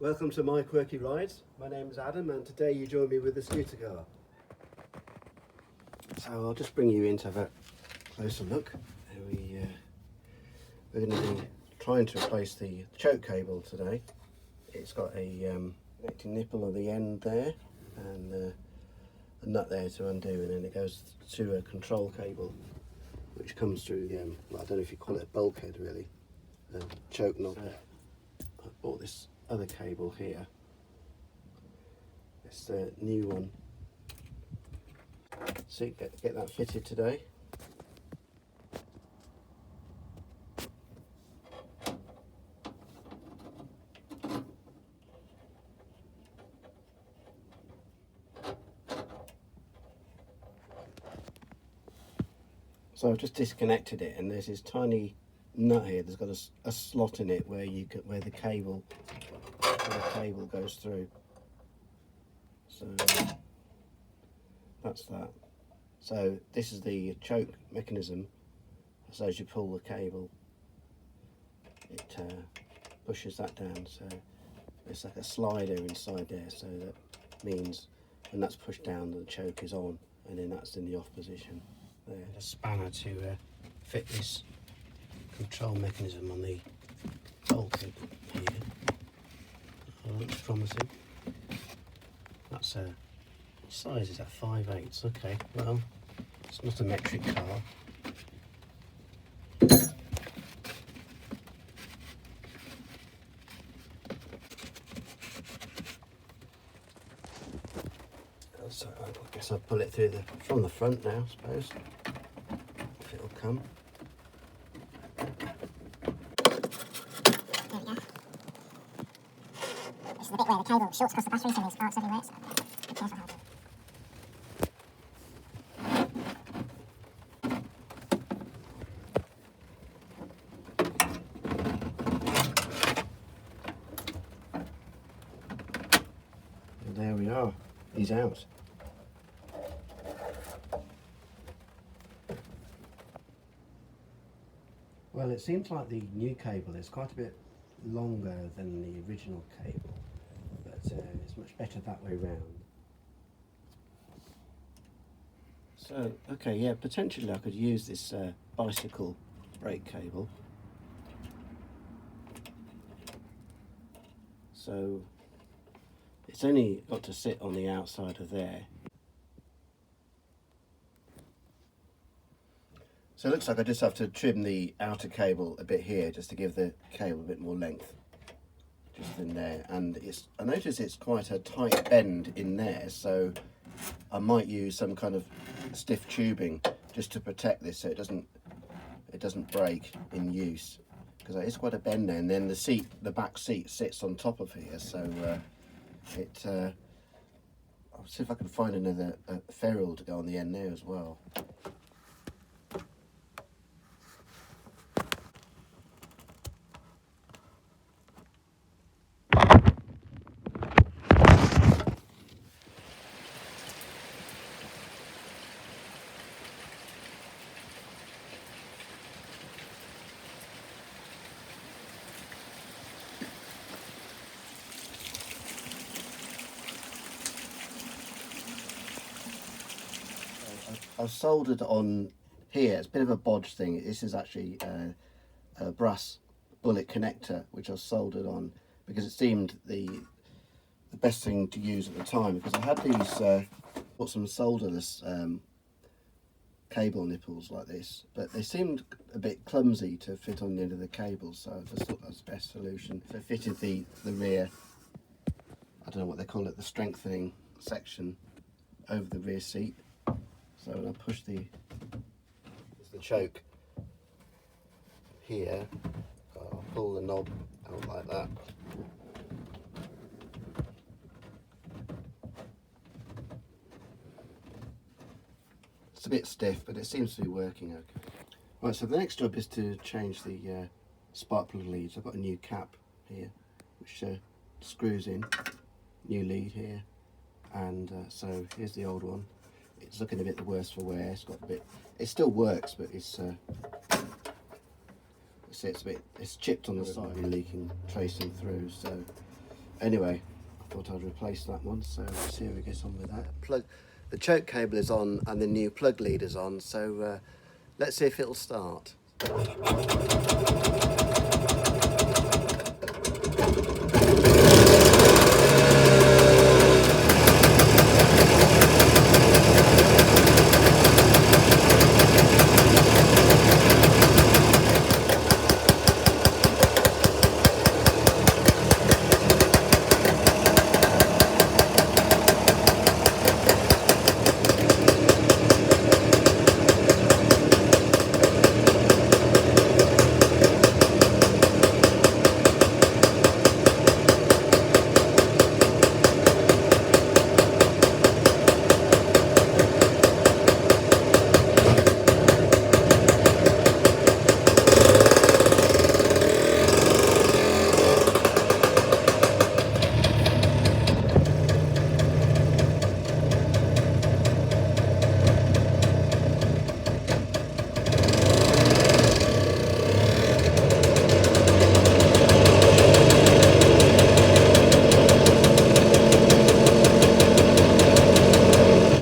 Welcome to my quirky rides. My name is Adam and today you join me with the Scootacar. So I'll just bring you in to have a closer look. We're going to be trying to replace the choke cable today. It's got a connecting nipple at the end there and a nut there to undo, and then it goes to a control cable which comes through the, I don't know if you call it a bulkhead really, choke knob. I bought this other cable here. It's the new one. See, get that fitted today. So I've just disconnected it, and there's this tiny nut here. There's got a slot in it where you can, where the cable goes through. So that's that. So this is the choke mechanism. So as you pull the cable, it pushes that down. So it's like a slider inside there. So that means when that's pushed down, the choke is on, and then that's in the off position. There, a spanner to fit this control mechanism on the bulkhead here. Oh, looks promising. That's what size is that? 5/8. Okay, well, it's not a metric car. So I guess I'll pull it through from the front now, I suppose, if it'll come. There we go. This is the bit where the cable shorts across the battery so these aren't suddenly works. Be careful how Well, there we are. He's out. Well, it seems like the new cable is quite a bit longer than the original cable, but it's much better that way round. So, okay, yeah, potentially I could use this bicycle brake cable. So it's only got to sit on the outside of there. So it looks like I just have to trim the outer cable a bit here just to give the cable a bit more length, just in there. And I notice it's quite a tight bend in there, so I might use some kind of stiff tubing just to protect this so it doesn't break in use, because it's quite a bend there. And then the back seat sits on top of here, so I'll see if I can find another ferrule to go on the end there as well. I've soldered on here. It's a bit of a bodge thing. This is actually a brass bullet connector which I've soldered on because it seemed the best thing to use at the time, because I had these got some solderless cable nipples like this, but they seemed a bit clumsy to fit on the end of the cable, so I just thought that was the best solution. So I fitted the rear, I don't know what they call it, the strengthening section over the rear seat. So when I push the choke here, I'll pull the knob out like that. It's a bit stiff, but it seems to be working okay. Right, so the next job is to change the spark plug leads. I've got a new cap here, which screws in, new lead here, and so here's the old one. It's looking a bit the worse for wear. It's got a bit. It still works, but it's it's chipped on the side and leaking, tracing through. So Anyway, I thought I'd replace that one, so let's see how we get on with that. The choke cable is on and the new plug leader's on, so let's see if it'll start.